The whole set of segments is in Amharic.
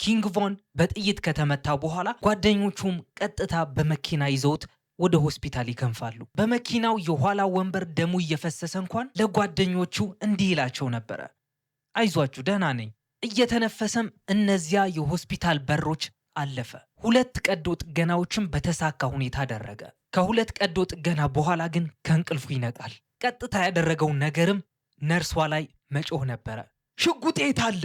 ኪንግ ቮን በጥይት ከተመታ በኋላ ጓደኞቹም ቀጥታ በመኪና ይዘውት ወደ ሆስፒታል ይከንፋሉ። በመኪናው የኋላ ወንበር ደሙ እየፈሰሰ እንኳን ለጓደኞቹ እንዲህ ይላቸው ነበረ፣ አይዟችሁ ደህና ነኝ። እየተነፈሰም እነዚያ የሆስፒታል በሮች አለፈ። 2 ቀዶ ጥገናዎችም በተሳካ ሁኔታ አደረገ። ከ2 ቀዶ ጥገና በኋላ ግን ከእንቅልፉ ይነቃል። ቀጥታ ያደረገው ነገርም ነርሷ ላይ መጮህ ነበረ። ሽጉጤ የት አለ?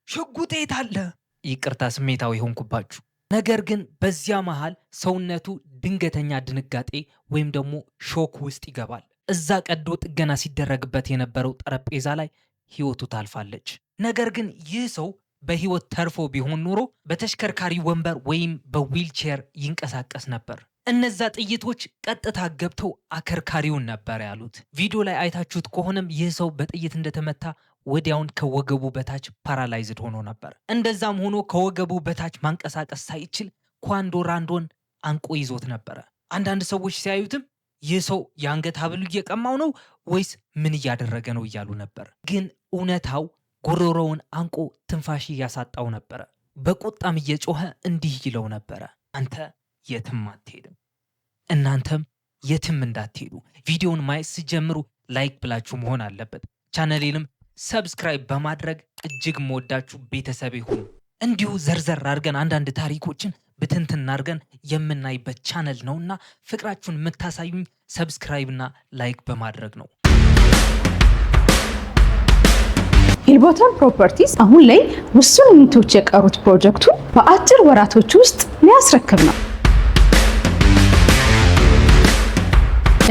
ሽጉጤ የት አለ? ይቅርታ ስሜታዊ ሆንኩባችሁ። ነገር ግን በዚያ መሃል ሰውነቱ ድንገተኛ ድንጋጤ ወይም ደግሞ ሾክ ውስጥ ይገባል። እዛ ቀዶ ጥገና ሲደረግበት የነበረው ጠረጴዛ ላይ ህይወቱ ታልፋለች። ነገር ግን ይህ ሰው በህይወት ተርፎ ቢሆን ኖሮ በተሽከርካሪ ወንበር ወይም በዊልቼር ይንቀሳቀስ ነበር። እነዛ ጥይቶች ቀጥታ ገብተው አከርካሪውን ነበር ያሉት። ቪዲዮ ላይ አይታችሁት ከሆነም ይህ ሰው በጥይት እንደተመታ ወዲያውን ከወገቡ በታች ፓራላይዝድ ሆኖ ነበር። እንደዛም ሆኖ ከወገቡ በታች ማንቀሳቀስ ሳይችል ኳንዶ ራንዶን አንቆ ይዞት ነበረ። አንዳንድ ሰዎች ሲያዩትም ይህ ሰው የአንገት ሀብሉ እየቀማው ነው ወይስ ምን እያደረገ ነው እያሉ ነበር። ግን እውነታው ጉሮሮውን አንቆ ትንፋሽ እያሳጣው ነበረ። በቁጣም እየጮኸ እንዲህ ይለው ነበረ፣ አንተ የትም አትሄድም፣ እናንተም የትም እንዳትሄዱ። ቪዲዮውን ማየት ሲጀምሩ ላይክ ብላችሁ መሆን አለበት። ቻናሌንም ሰብስክራይብ በማድረግ እጅግ መወዳችሁ ቤተሰብ ሁኑ። እንዲሁ ዘርዘር አድርገን አንዳንድ ታሪኮችን ብትንትን አድርገን የምናይበት ቻነል ነውና ፍቅራችሁን የምታሳዩኝ ሰብስክራይብና ላይክ በማድረግ ነው። ሂልቦተን ፕሮፐርቲስ አሁን ላይ ውሱን ዩኒቶች የቀሩት ፕሮጀክቱን በአጭር ወራቶች ውስጥ ሊያስረክብ ነው።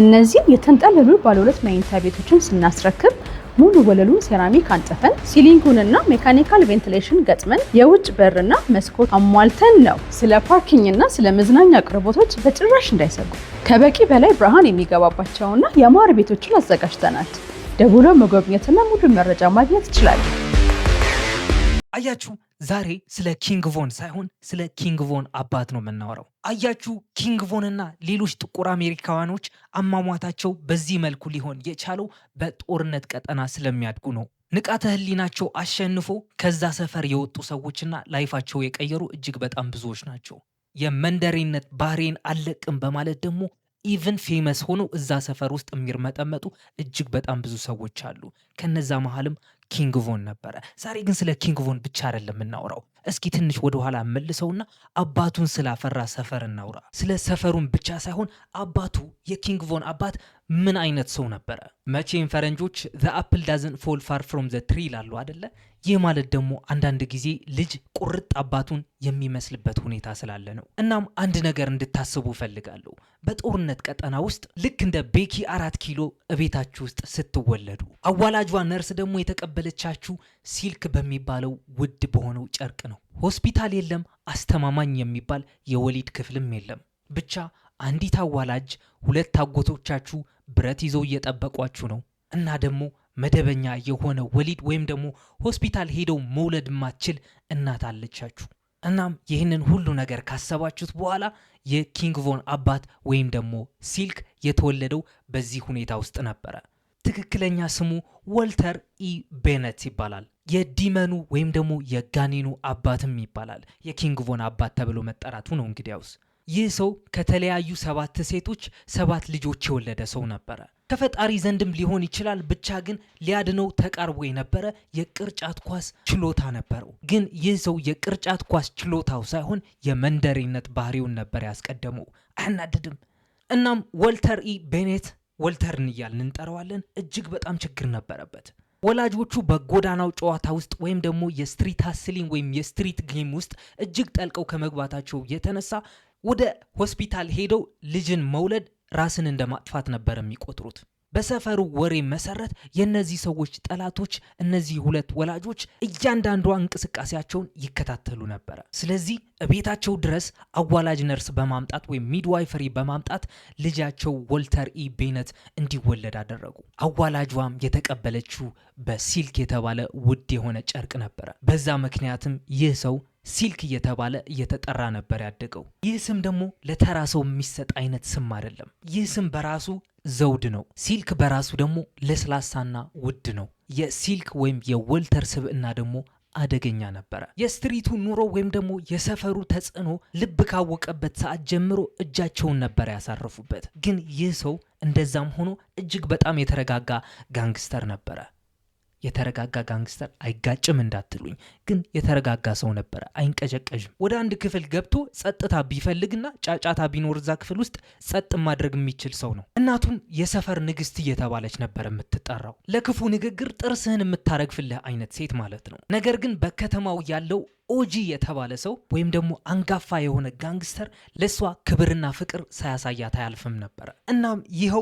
እነዚህ የተንጠለሉ ባለ 2 መኝታ ቤቶችን ስናስረክብ ሙሉ ወለሉን ሴራሚክ አንጥፈን ሲሊንጉንና ሜካኒካል ቬንቲሌሽን ገጥመን የውጭ በርና መስኮት አሟልተን ነው። ስለ ፓርኪንግና ስለ መዝናኛ አቅርቦቶች በጭራሽ እንዳይሰጉ ከበቂ በላይ ብርሃን የሚገባባቸውና ያማረ ቤቶችን አዘጋጅተናል። ደውሎ መጎብኘትና ሙሉ መረጃ ማግኘት ይችላል። አያችሁ፣ ዛሬ ስለ ኪንግ ቮን ሳይሆን ስለ ኪንግ ቮን አባት ነው የምናወራው። አያችሁ፣ ኪንግ ቮንና ሌሎች ጥቁር አሜሪካውያኖች አሟሟታቸው በዚህ መልኩ ሊሆን የቻለው በጦርነት ቀጠና ስለሚያድጉ ነው። ንቃተ ህሊናቸው አሸንፎ ከዛ ሰፈር የወጡ ሰዎችና ላይፋቸው የቀየሩ እጅግ በጣም ብዙዎች ናቸው። የመንደሬነት ባህሬን አለቅም በማለት ደግሞ ኢቭን ፌመስ ሆኖ እዛ ሰፈር ውስጥ የሚርመጠመጡ እጅግ በጣም ብዙ ሰዎች አሉ። ከነዛ መሃልም ኪንግ ቮን ነበረ። ዛሬ ግን ስለ ኪንግ ቮን ብቻ አይደለም የምናወራው። እስኪ ትንሽ ወደ ኋላ መልሰውና አባቱን ስላፈራ ሰፈር እናውራ። ስለ ሰፈሩን ብቻ ሳይሆን አባቱ የኪንግ ቮን አባት ምን አይነት ሰው ነበረ? መቼም ፈረንጆች the apple doesn't fall far from the tree ይላሉ አይደለ? ይህ ማለት ደግሞ አንዳንድ ጊዜ ልጅ ቁርጥ አባቱን የሚመስልበት ሁኔታ ስላለ ነው። እናም አንድ ነገር እንድታስቡ ፈልጋለሁ። በጦርነት ቀጠና ውስጥ ልክ እንደ ቤኪ 4 ኪሎ እቤታችሁ ውስጥ ስትወለዱ አዋላጇ ነርስ ደግሞ የተቀበለቻችሁ ሲልክ በሚባለው ውድ በሆነው ጨርቅ ነው። ሆስፒታል የለም፣ አስተማማኝ የሚባል የወሊድ ክፍልም የለም። ብቻ አንዲት አዋላጅ 2 አጎቶቻችሁ ብረት ይዘው እየጠበቋችሁ ነው እና ደግሞ መደበኛ የሆነ ወሊድ ወይም ደግሞ ሆስፒታል ሄደው መውለድ ማትችል እናት አለቻችሁ። እናም ይህንን ሁሉ ነገር ካሰባችሁት በኋላ የኪንግ ቮን አባት ወይም ደግሞ ሲልክ የተወለደው በዚህ ሁኔታ ውስጥ ነበረ። ትክክለኛ ስሙ ወልተር ኢ ቤነት ይባላል። የዲመኑ ወይም ደግሞ የጋኔኑ አባትም ይባላል። የኪንግ ቮን አባት ተብሎ መጠራቱ ነው። እንግዲያውስ ይህ ሰው ከተለያዩ 7 ሴቶች 7 ልጆች የወለደ ሰው ነበረ። ከፈጣሪ ዘንድም ሊሆን ይችላል፣ ብቻ ግን ሊያድነው ተቃርቦ የነበረ የቅርጫት ኳስ ችሎታ ነበረው። ግን ይህ ሰው የቅርጫት ኳስ ችሎታው ሳይሆን የመንደሬነት ባህሪውን ነበር ያስቀደመው። አያናድድም? እናም ወልተር ኢ ቤኔት ወልተርን እያልን እንጠራዋለን። እጅግ በጣም ችግር ነበረበት። ወላጆቹ በጎዳናው ጨዋታ ውስጥ ወይም ደግሞ የስትሪት ሃስሊንግ ወይም የስትሪት ጌም ውስጥ እጅግ ጠልቀው ከመግባታቸው የተነሳ ወደ ሆስፒታል ሄደው ልጅን መውለድ ራስን እንደማጥፋት ነበር የሚቆጥሩት። በሰፈሩ ወሬ መሰረት የነዚህ ሰዎች ጠላቶች እነዚህ 2 ወላጆች እያንዳንዷ እንቅስቃሴያቸውን ይከታተሉ ነበር። ስለዚህ ቤታቸው ድረስ አዋላጅ ነርስ በማምጣት ወይም ሚድዋይፈሪ በማምጣት ልጃቸው ወልተር ኢ ቤነት እንዲወለድ አደረጉ። አዋላጇም የተቀበለችው በሲልክ የተባለ ውድ የሆነ ጨርቅ ነበረ። በዛ ምክንያትም ይህ ሰው ሲልክ እየተባለ እየተጠራ ነበር ያደገው። ይህ ስም ደግሞ ለተራ ሰው የሚሰጥ አይነት ስም አይደለም። ይህ ስም በራሱ ዘውድ ነው። ሲልክ በራሱ ደግሞ ለስላሳና ውድ ነው። የሲልክ ወይም የወልተር ስብዕና ደግሞ አደገኛ ነበረ። የስትሪቱ ኑሮ ወይም ደግሞ የሰፈሩ ተጽዕኖ ልብ ካወቀበት ሰዓት ጀምሮ እጃቸውን ነበር ያሳረፉበት። ግን ይህ ሰው እንደዛም ሆኖ እጅግ በጣም የተረጋጋ ጋንግስተር ነበረ። የተረጋጋ ጋንግስተር አይጋጭም እንዳትሉኝ፣ ግን የተረጋጋ ሰው ነበረ። አይንቀዠቀዥም። ወደ አንድ ክፍል ገብቶ ጸጥታ ቢፈልግና ጫጫታ ቢኖር እዛ ክፍል ውስጥ ጸጥ ማድረግ የሚችል ሰው ነው። እናቱም የሰፈር ንግስት እየተባለች ነበር የምትጠራው። ለክፉ ንግግር ጥርስህን የምታረግፍልህ አይነት ሴት ማለት ነው። ነገር ግን በከተማው ያለው ኦጂ የተባለ ሰው ወይም ደግሞ አንጋፋ የሆነ ጋንግስተር ለሷ ክብርና ፍቅር ሳያሳያት አያልፍም ነበር። እናም ይህ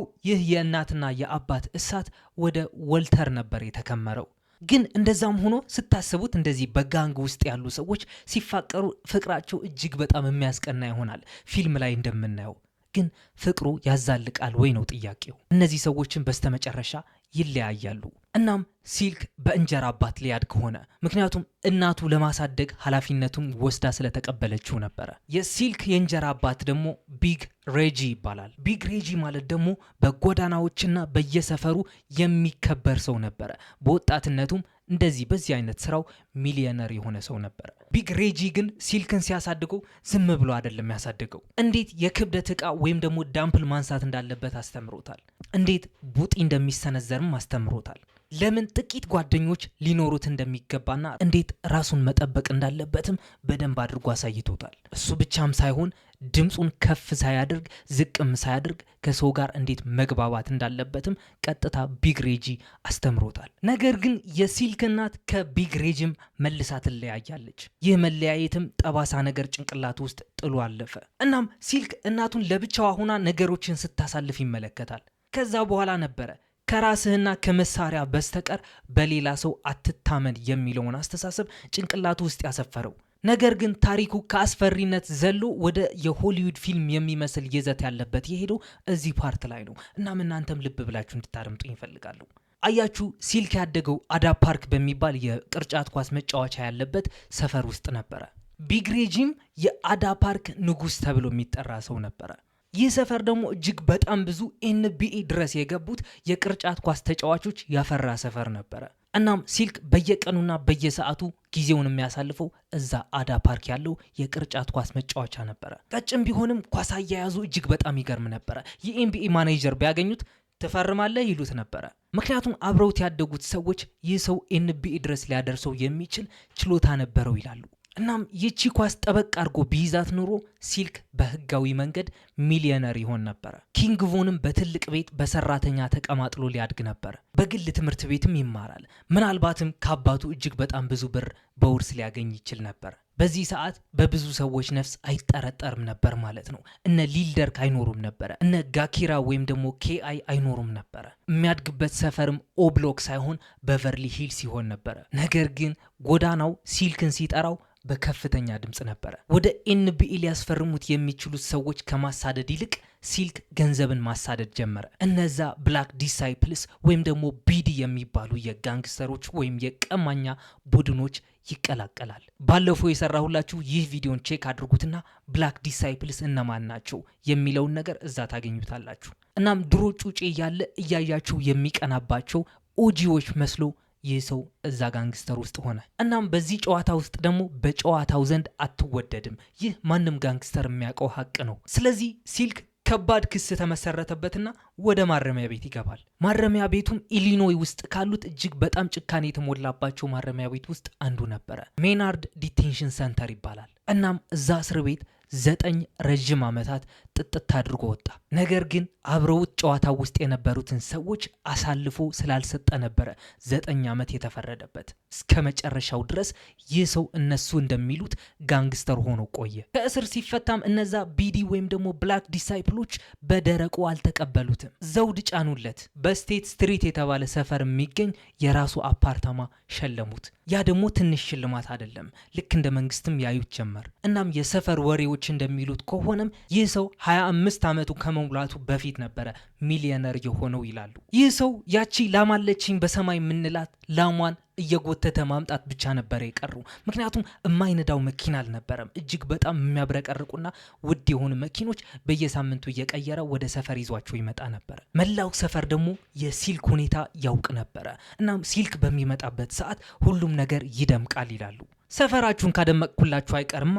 የእናትና የአባት እሳት ወደ ወልተር ነበር የተከመረው። ግን እንደዛም ሆኖ ስታስቡት እንደዚህ በጋንግ ውስጥ ያሉ ሰዎች ሲፋቀሩ ፍቅራቸው እጅግ በጣም የሚያስቀና ይሆናል ፊልም ላይ እንደምናየው። ግን ፍቅሩ ያዛልቃል ወይ ነው ጥያቄው። እነዚህ ሰዎችን በስተመጨረሻ ይለያያሉ። እናም ሲልክ በእንጀራ አባት ሊያድግ ሆነ። ምክንያቱም እናቱ ለማሳደግ ኃላፊነቱን ወስዳ ስለተቀበለችው ነበረ። የሲልክ የእንጀራ አባት ደግሞ ቢግ ሬጂ ይባላል። ቢግ ሬጂ ማለት ደግሞ በጎዳናዎችና በየሰፈሩ የሚከበር ሰው ነበረ። በወጣትነቱም እንደዚህ በዚህ አይነት ስራው ሚሊዮነር የሆነ ሰው ነበረ። ቢግ ሬጂ ግን ሲልክን ሲያሳድገው ዝም ብሎ አይደለም ያሳድገው። እንዴት የክብደት ዕቃ ወይም ደግሞ ዳምፕል ማንሳት እንዳለበት አስተምሮታል። እንዴት ቡጢ እንደሚሰነዘርም አስተምሮታል። ለምን ጥቂት ጓደኞች ሊኖሩት እንደሚገባና እንዴት ራሱን መጠበቅ እንዳለበትም በደንብ አድርጎ አሳይቶታል። እሱ ብቻም ሳይሆን ድምፁን ከፍ ሳያደርግ ዝቅም ሳያደርግ ከሰው ጋር እንዴት መግባባት እንዳለበትም ቀጥታ ቢግ ሬጂ አስተምሮታል። ነገር ግን የሲልክ እናት ከቢግ ሬጂም መልሳ ትለያያለች። ይህ መለያየትም ጠባሳ ነገር ጭንቅላቱ ውስጥ ጥሎ አለፈ። እናም ሲልክ እናቱን ለብቻዋ ሆና ነገሮችን ስታሳልፍ ይመለከታል። ከዛ በኋላ ነበረ ከራስህና ከመሳሪያ በስተቀር በሌላ ሰው አትታመን የሚለውን አስተሳሰብ ጭንቅላቱ ውስጥ ያሰፈረው። ነገር ግን ታሪኩ ከአስፈሪነት ዘሎ ወደ የሆሊውድ ፊልም የሚመስል ይዘት ያለበት የሄደው እዚህ ፓርት ላይ ነው። እናም እናንተም ልብ ብላችሁ እንድታደምጡኝ ይፈልጋሉ። አያችሁ፣ ሲልክ ያደገው አዳ ፓርክ በሚባል የቅርጫት ኳስ መጫወቻ ያለበት ሰፈር ውስጥ ነበረ። ቢግ ሬጂም የአዳ ፓርክ ንጉስ ተብሎ የሚጠራ ሰው ነበረ። ይህ ሰፈር ደግሞ እጅግ በጣም ብዙ ኤንቢኤ ድረስ የገቡት የቅርጫት ኳስ ተጫዋቾች ያፈራ ሰፈር ነበረ። እናም ሲልክ በየቀኑና በየሰዓቱ ጊዜውን የሚያሳልፈው እዛ አዳ ፓርክ ያለው የቅርጫት ኳስ መጫወቻ ነበረ። ቀጭን ቢሆንም ኳስ አያያዙ እጅግ በጣም ይገርም ነበረ። የኤንቢኤ ማኔጀር ቢያገኙት ትፈርማለህ ይሉት ነበረ። ምክንያቱም አብረውት ያደጉት ሰዎች ይህ ሰው ኤንቢኤ ድረስ ሊያደርሰው የሚችል ችሎታ ነበረው ይላሉ። እናም ይቺ ኳስ ጠበቅ አድርጎ ቢይዛት ኑሮ ሲልክ በህጋዊ መንገድ ሚሊዮነር ይሆን ነበረ። ኪንግ ቮንም በትልቅ ቤት በሰራተኛ ተቀማጥሎ ሊያድግ ነበር። በግል ትምህርት ቤትም ይማራል። ምናልባትም ከአባቱ እጅግ በጣም ብዙ ብር በውርስ ሊያገኝ ይችል ነበር። በዚህ ሰዓት በብዙ ሰዎች ነፍስ አይጠረጠርም ነበር ማለት ነው። እነ ሊልደርክ አይኖሩም ነበረ። እነ ጋኪራ ወይም ደግሞ ኬአይ አይኖሩም ነበረ። የሚያድግበት ሰፈርም ኦብሎክ ሳይሆን በቨርሊ ሂል ሲሆን ነበረ። ነገር ግን ጎዳናው ሲልክን ሲጠራው በከፍተኛ ድምጽ ነበረ። ወደ ኤንቢኤ ሊያስፈርሙት የሚችሉት ሰዎች ከማሳደድ ይልቅ ሲልክ ገንዘብን ማሳደድ ጀመረ። እነዛ ብላክ ዲሳይፕልስ ወይም ደግሞ ቢዲ የሚባሉ የጋንግስተሮች ወይም የቀማኛ ቡድኖች ይቀላቀላል። ባለፈው የሰራሁላችሁ ይህ ቪዲዮን ቼክ አድርጉትና ብላክ ዲሳይፕልስ እነማን ናቸው የሚለውን ነገር እዛ ታገኙታላችሁ። እናም ድሮ ጩጬ ያለ እያያችሁ የሚቀናባቸው ኦጂዎች መስሎ ይህ ሰው እዛ ጋንግስተር ውስጥ ሆነ። እናም በዚህ ጨዋታ ውስጥ ደግሞ በጨዋታው ዘንድ አትወደድም። ይህ ማንም ጋንግስተር የሚያውቀው ሀቅ ነው። ስለዚህ ሲልክ ከባድ ክስ ተመሰረተበትና ወደ ማረሚያ ቤት ይገባል። ማረሚያ ቤቱም ኢሊኖይ ውስጥ ካሉት እጅግ በጣም ጭካኔ የተሞላባቸው ማረሚያ ቤት ውስጥ አንዱ ነበረ። ሜናርድ ዲቴንሽን ሰንተር ይባላል። እናም እዛ እስር ቤት 9 ረጅም ዓመታት ጥጥት አድርጎ ወጣ። ነገር ግን አብረውት ጨዋታ ውስጥ የነበሩትን ሰዎች አሳልፎ ስላልሰጠ ነበረ 9 ዓመት የተፈረደበት። እስከ መጨረሻው ድረስ ይህ ሰው እነሱ እንደሚሉት ጋንግስተር ሆኖ ቆየ። ከእስር ሲፈታም እነዛ ቢዲ ወይም ደግሞ ብላክ ዲሳይፕሎች በደረቁ አልተቀበሉትም። ዘውድ ጫኑለት። በስቴት ስትሪት የተባለ ሰፈር የሚገኝ የራሱ አፓርታማ ሸለሙት። ያ ደግሞ ትንሽ ሽልማት አይደለም። ልክ እንደ መንግስትም ያዩት ጀመር። እናም የሰፈር ወሬዎች ወሬዎች እንደሚሉት ከሆነም ይህ ሰው 25 ዓመቱ ከመሙላቱ በፊት ነበረ ሚሊዮነር የሆነው ይላሉ። ይህ ሰው ያቺ ላማለችኝ በሰማይ የምንላት ላሟን እየጎተተ ማምጣት ብቻ ነበረ የቀሩ። ምክንያቱም የማይነዳው መኪና አልነበረም። እጅግ በጣም የሚያብረቀርቁና ውድ የሆኑ መኪኖች በየሳምንቱ እየቀየረ ወደ ሰፈር ይዟቸው ይመጣ ነበረ። መላው ሰፈር ደግሞ የሲልክ ሁኔታ ያውቅ ነበረ። እናም ሲልክ በሚመጣበት ሰዓት ሁሉም ነገር ይደምቃል ይላሉ። ሰፈራችሁን ካደመቅኩላችሁ አይቀርማ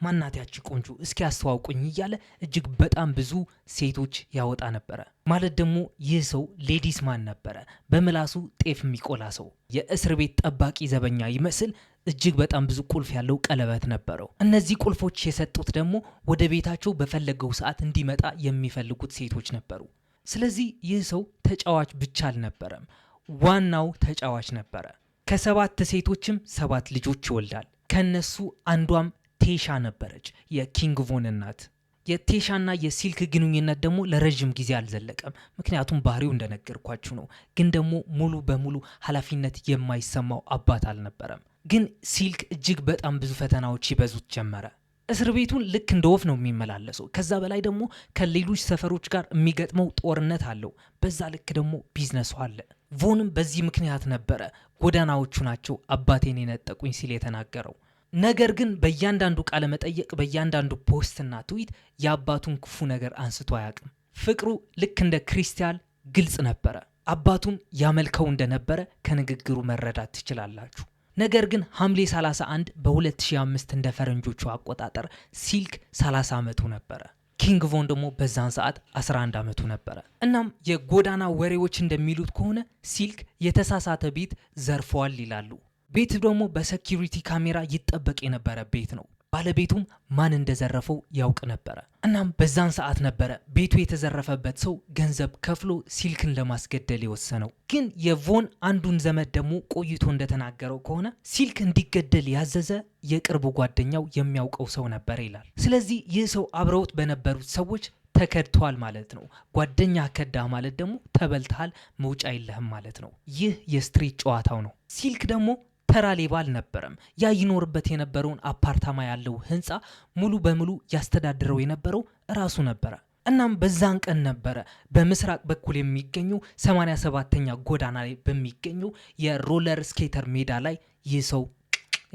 ማናት ያቺ ቆንጆ እስኪ አስተዋውቁኝ እያለ እጅግ በጣም ብዙ ሴቶች ያወጣ ነበረ። ማለት ደግሞ ይህ ሰው ሌዲስ ማን ነበረ። በምላሱ ጤፍ የሚቆላ ሰው፣ የእስር ቤት ጠባቂ ዘበኛ ይመስል እጅግ በጣም ብዙ ቁልፍ ያለው ቀለበት ነበረው። እነዚህ ቁልፎች የሰጡት ደግሞ ወደ ቤታቸው በፈለገው ሰዓት እንዲመጣ የሚፈልጉት ሴቶች ነበሩ። ስለዚህ ይህ ሰው ተጫዋች ብቻ አልነበረም፣ ዋናው ተጫዋች ነበረ። ከ7 ሴቶችም 7 ልጆች ይወልዳል። ከነሱ አንዷም ቴሻ ነበረች፣ የኪንግ ቮን እናት። የቴሻና የሲልክ ግንኙነት ደግሞ ለረጅም ጊዜ አልዘለቀም። ምክንያቱም ባህሪው እንደነገርኳችሁ ነው። ግን ደግሞ ሙሉ በሙሉ ኃላፊነት የማይሰማው አባት አልነበረም። ግን ሲልክ እጅግ በጣም ብዙ ፈተናዎች ይበዙት ጀመረ። እስር ቤቱን ልክ እንደ ወፍ ነው የሚመላለሰው። ከዛ በላይ ደግሞ ከሌሎች ሰፈሮች ጋር የሚገጥመው ጦርነት አለው። በዛ ልክ ደግሞ ቢዝነሱ አለ። ቮንም በዚህ ምክንያት ነበረ ጎዳናዎቹ ናቸው አባቴን የነጠቁኝ ሲል የተናገረው። ነገር ግን በእያንዳንዱ ቃለ መጠየቅ፣ በእያንዳንዱ ፖስትና ትዊት የአባቱን ክፉ ነገር አንስቶ አያውቅም። ፍቅሩ ልክ እንደ ክሪስታል ግልጽ ነበረ። አባቱም ያመልከው እንደነበረ ከንግግሩ መረዳት ትችላላችሁ። ነገር ግን ሐምሌ 31 በ2005 እንደ ፈረንጆቹ አቆጣጠር ሲልክ 30 ዓመቱ ነበረ። ኪንግ ቮን ደግሞ በዛን ሰዓት 11 ዓመቱ ነበረ። እናም የጎዳና ወሬዎች እንደሚሉት ከሆነ ሲልክ የተሳሳተ ቤት ዘርፈዋል ይላሉ። ቤት ደግሞ በሴኪሪቲ ካሜራ ይጠበቅ የነበረ ቤት ነው። ባለቤቱም ማን እንደዘረፈው ያውቅ ነበረ። እናም በዛን ሰዓት ነበረ ቤቱ የተዘረፈበት ሰው ገንዘብ ከፍሎ ሲልክን ለማስገደል የወሰነው። ግን የቮን አንዱን ዘመድ ደግሞ ቆይቶ እንደተናገረው ከሆነ ሲልክ እንዲገደል ያዘዘ የቅርብ ጓደኛው የሚያውቀው ሰው ነበር ይላል። ስለዚህ ይህ ሰው አብረውት በነበሩት ሰዎች ተከድቷል ማለት ነው። ጓደኛ ከዳ ማለት ደግሞ ተበልተሃል፣ መውጫ የለህም ማለት ነው። ይህ የስትሪት ጨዋታው ነው። ሲልክ ደግሞ ተራ ሌባ አልነበረም። ያ ይኖርበት የነበረውን አፓርታማ ያለው ህንፃ ሙሉ በሙሉ ያስተዳድረው የነበረው ራሱ ነበረ። እናም በዛን ቀን ነበረ በምስራቅ በኩል የሚገኘው 87ኛ ጎዳና ላይ በሚገኘው የሮለር ስኬተር ሜዳ ላይ ይህ ሰው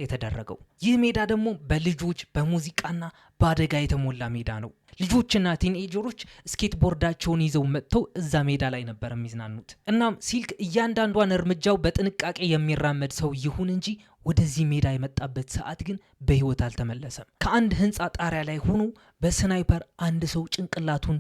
የተደረገው። ይህ ሜዳ ደግሞ በልጆች በሙዚቃና በአደጋ የተሞላ ሜዳ ነው። ልጆችና ቲኔጀሮች ስኬትቦርዳቸውን ይዘው መጥተው እዛ ሜዳ ላይ ነበር የሚዝናኑት። እናም ሲልክ እያንዳንዷን እርምጃው በጥንቃቄ የሚራመድ ሰው ይሁን እንጂ ወደዚህ ሜዳ የመጣበት ሰዓት ግን በህይወት አልተመለሰም። ከአንድ ህንፃ ጣሪያ ላይ ሆኖ በስናይፐር አንድ ሰው ጭንቅላቱን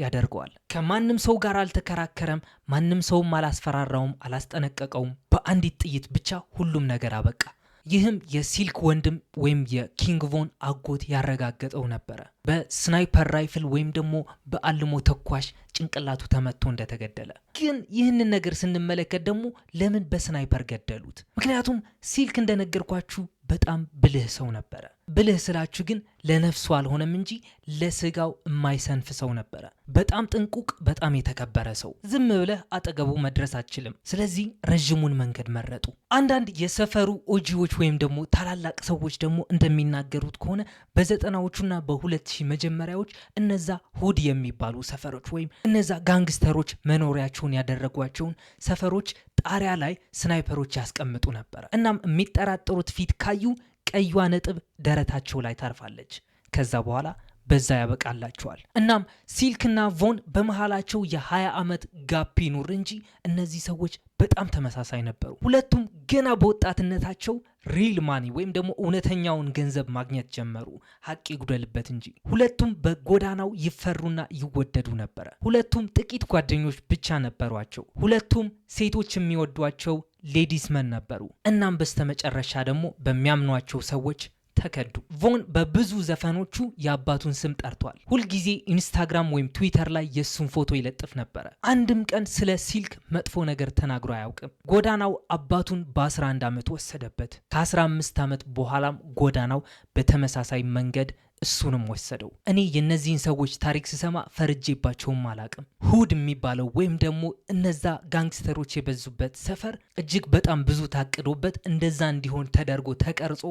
ያደርገዋል። ከማንም ሰው ጋር አልተከራከረም። ማንም ሰውም አላስፈራራውም፣ አላስጠነቀቀውም። በአንዲት ጥይት ብቻ ሁሉም ነገር አበቃ። ይህም የሲልክ ወንድም ወይም የኪንግ ቮን አጎት ያረጋገጠው ነበረ። በስናይፐር ራይፍል ወይም ደግሞ በአልሞ ተኳሽ ጭንቅላቱ ተመቶ እንደተገደለ። ግን ይህንን ነገር ስንመለከት ደግሞ ለምን በስናይፐር ገደሉት? ምክንያቱም ሲልክ እንደነገርኳችሁ በጣም ብልህ ሰው ነበረ። ብልህ ስላችሁ ግን ለነፍሱ አልሆነም እንጂ ለስጋው የማይሰንፍ ሰው ነበረ። በጣም ጥንቁቅ፣ በጣም የተከበረ ሰው። ዝም ብለህ አጠገቡ መድረስ አትችልም። ስለዚህ ረዥሙን መንገድ መረጡ። አንዳንድ የሰፈሩ ኦጂዎች ወይም ደግሞ ታላላቅ ሰዎች ደግሞ እንደሚናገሩት ከሆነ በ90ዎቹና በ2000 መጀመሪያዎች እነዛ ሁድ የሚባሉ ሰፈሮች ወይም እነዛ ጋንግስተሮች መኖሪያቸውን ያደረጓቸውን ሰፈሮች ጣሪያ ላይ ስናይፐሮች ያስቀምጡ ነበር። እናም የሚጠራጠሩት ፊት ካዩ ቀይዋ ነጥብ ደረታቸው ላይ ታርፋለች። ከዛ በኋላ በዛ ያበቃላቸዋል። እናም ሲልክና ቮን በመሃላቸው የ20 ዓመት ጋፕ ይኑር እንጂ እነዚህ ሰዎች በጣም ተመሳሳይ ነበሩ። ሁለቱም ገና በወጣትነታቸው ሪል ማኒ ወይም ደግሞ እውነተኛውን ገንዘብ ማግኘት ጀመሩ። ሀቅ ይጉደልበት እንጂ ሁለቱም በጎዳናው ይፈሩና ይወደዱ ነበረ። ሁለቱም ጥቂት ጓደኞች ብቻ ነበሯቸው። ሁለቱም ሴቶች የሚወዷቸው ሌዲስመን ነበሩ። እናም በስተመጨረሻ ደግሞ በሚያምኗቸው ሰዎች ተከዱ። ቮን በብዙ ዘፈኖቹ የአባቱን ስም ጠርቷል። ሁልጊዜ ኢንስታግራም ወይም ትዊተር ላይ የሱን ፎቶ ይለጥፍ ነበረ። አንድም ቀን ስለ ሲልክ መጥፎ ነገር ተናግሮ አያውቅም። ጎዳናው አባቱን በ11 ዓመት ወሰደበት። ከ15 ዓመት በኋላም ጎዳናው በተመሳሳይ መንገድ እሱንም ወሰደው። እኔ የነዚህን ሰዎች ታሪክ ስሰማ ፈርጄባቸውም አላቅም። ሁድ የሚባለው ወይም ደግሞ እነዛ ጋንግስተሮች የበዙበት ሰፈር እጅግ በጣም ብዙ ታቅዶበት እንደዛ እንዲሆን ተደርጎ ተቀርጾ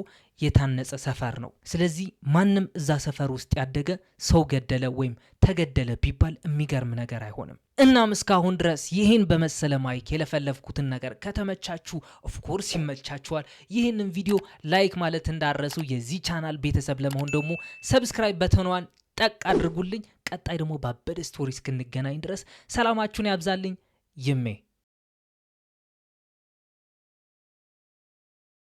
የታነጸ ሰፈር ነው። ስለዚህ ማንም እዛ ሰፈር ውስጥ ያደገ ሰው ገደለ ወይም ተገደለ ቢባል የሚገርም ነገር አይሆንም። እናም እስካሁን ድረስ ይህን በመሰለ ማይክ የለፈለፍኩትን ነገር ከተመቻችሁ ኦፍኮርስ ይመቻችኋል። ይህንን ቪዲዮ ላይክ ማለት እንዳረሱ፣ የዚህ ቻናል ቤተሰብ ለመሆን ደግሞ ሰብስክራይብ በተኗን ጠቅ አድርጉልኝ። ቀጣይ ደግሞ ባበደ ስቶሪ እስክንገናኝ ድረስ ሰላማችሁን ያብዛልኝ። ይሜ